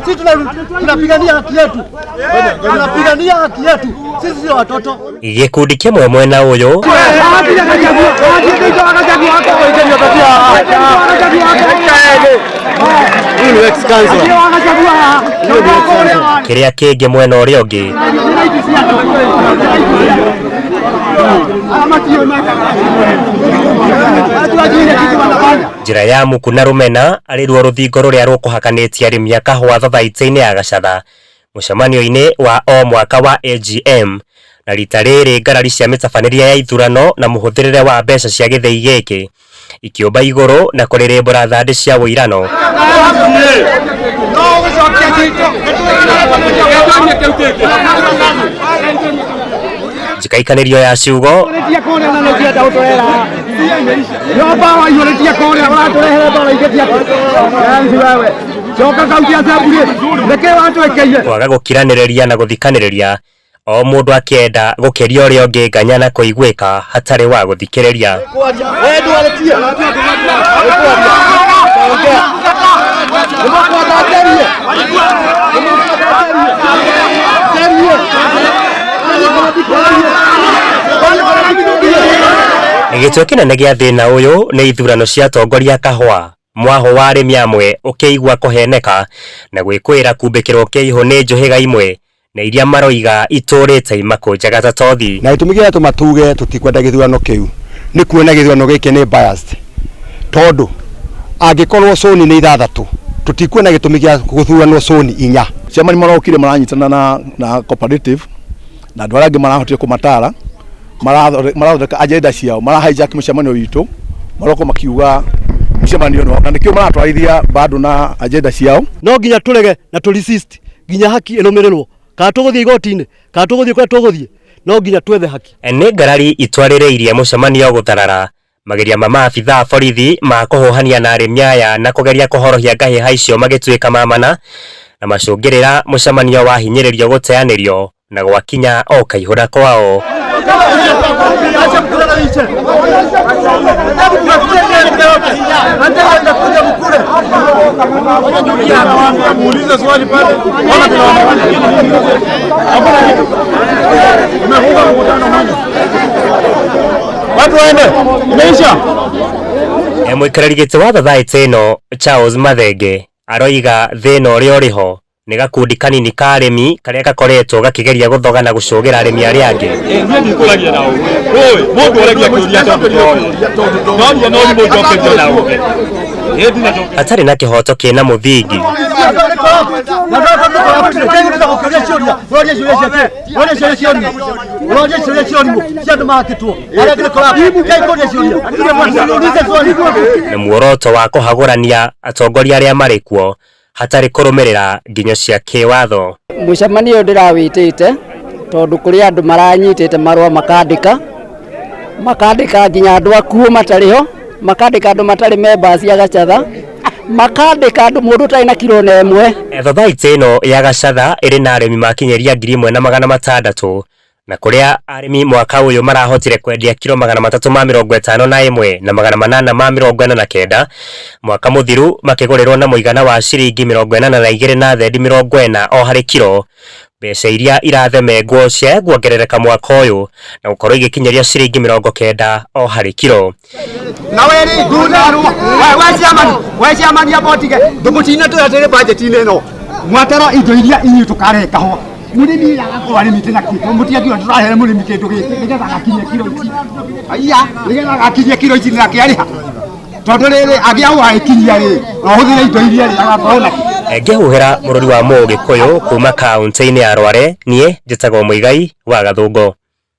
Sisi tunapigania haki yetu. Tunapigania haki yetu. Sisi sio watoto. Gikundi kimwe mwena uyu kiria kingi mwena uria ungi njira ya muku na rumena ari ruo ruthingo ruria rukuhakanitie arimi a kahua thathaiti-ini ya Gacatha mucemanio-ini wa o mwaka wa AGM na rita riri ngarari cia mitabanirie ya ithurano na muhuthirire wa mbeca cia githii giki ikiumba iguru na kuririmbura thandi cia wuirano GICANJAMA ya ciugo kwaga gukiraniriria na guthikaniria o mundu akienda gukeria uria ungi nganya na kuiguika hatari wa guthikiriria gĩtũo kĩnene gĩa thĩna ũyũ nĩ ithurano cia atongoria kahua mwaho wa arĩmi amwe ũkĩigua kũheneka na gwĩkwĩra kumbĩkĩrwo kĩihũ nĩ njũhĩga imwe na iria maroiga itũrĩte imakũnjaga ta tothi na itũmigĩra tũmatuge tũtikwenda gĩthurano kĩu nĩ kuona gĩthurano gĩkĩ nĩ biased tondũ angĩkorwo coni nĩ ithathatũ tũtikwenda gĩtũmi gĩa gũthurano coni inya ciama nĩ marokire maranyitana na cooperative na andũ arĩa angĩ marahotire kũmatara marathondeka agenda ciao marahijack mũcemanio witũ maroko makiuga mũcemanio no na nĩkĩo maratwarithia bado na agenda ciao no nginya tũrege na tũresist nginya haki ĩrũmĩrĩrwo kana tũgũthiĩ igoti-inĩ kana tũgũthiĩ kũrĩa tũgũthiĩ no nginya twethe haki nĩ ngarari itwarĩrĩirie mũcemanio gũtharara mageria ma maabitha borithi ma kũhũhania na arĩmi aya na kũgeria kũhorohia ngahĩha icio magĩtuĩka mamana na macũngĩrĩra mũcemanio wa hinyĩrĩrio gũteanĩrio na gwakinya o kaihũra kwao mũikarĩri gĩtĩ wa thathaitĩ ĩno Charles Mathenge aroiga thĩna ũrĩa ũrĩho nĩ gakundi kanini ka arĩmi karĩa gakoretwo gakĩgeria gũthoga na gũcũgĩra arĩmi arĩa angĩ hatarĩ na kĩhoto kĩna mũthingi nĩ muoroto wa kũhagũrania atongoria arĩa marĩ kuo hatarĩ kũrũmĩrĩra nginyo cia kĩwatho mũcemanio ndĩrawĩtĩte tondũ kũrĩ andũ maranyitĩte marũa makandĩka nginya andũ akuo matarĩho makandĩka andũ matarĩ members ya Gacatha makandĩka andũ mũndũ ũtarĩ na kiro na ĩmwe thathaitĩ ĩno ya Gacatha ĩrĩ na arĩmi makinyeria 1,600 na kuria arimi mwaka uyu marahotire kwendia kilo 351 na 849 mwaka muthiru makigurirwo na muigana wa ciringi 42 na thendi 40 o hari kilo mbeca iria irathemengwo cia guongerereka mwaka uyu na gukorwo igikinyeria ciringi 90 o hari kilo na weri dunaru we ciamani abotige ndumutina twetere budget ino mwatara indo iria inyu tukare kahua murimi yako ari mitina kito mutia kio turahere murimi kindu giki nigetha gakinyie kilo ici aya nigetha gakinyie kilo ici na kiariha tondu riri agiawa ikinyia ri ohuthire indo iria ri agakorona ngehuhira mururi wa Mugikuyu kuma kaunti-ini ya Rware nie njitagwo Muigai wa Gathungo.